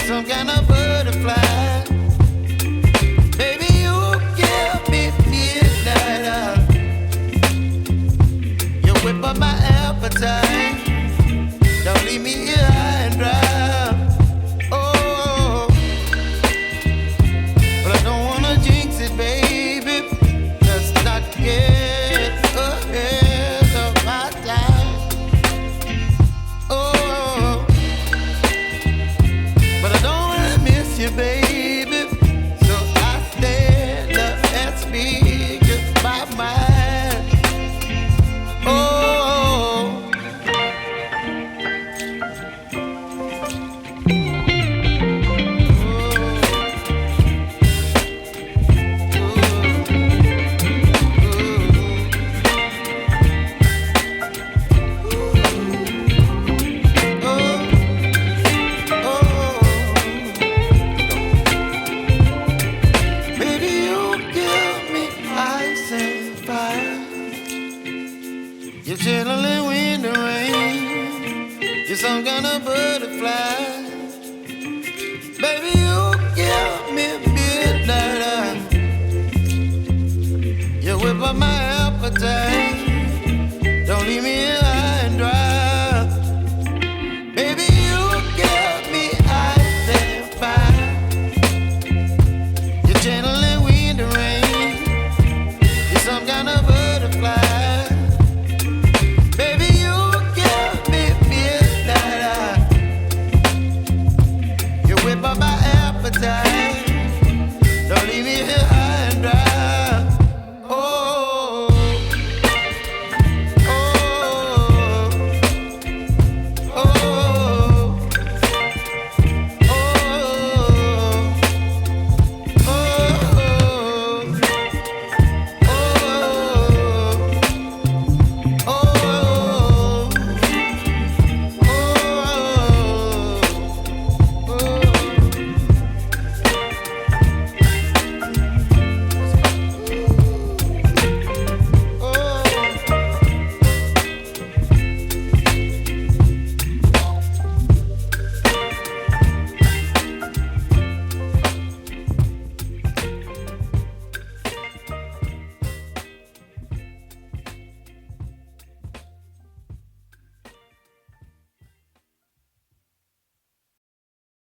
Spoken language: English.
some kind of butterfly. Baby, you give me midnight. You whip up my appetite. Don't leave me here high and dry. Oh, but I don't wanna jinx it, baby. Let's not get ahead of my time. Oh, but I don't wanna miss you, baby. So I stand up and speak my mind. Oh. You're chilling in the rain. You're some kind of butterfly. Baby, you give me midnight. You whip up my appetite. Don't leave me here high and dry. Baby, you give me ice and fire. You're channeling wind and rain. You're some kind of butterfly. Whip up my appetite. Don't leave me here.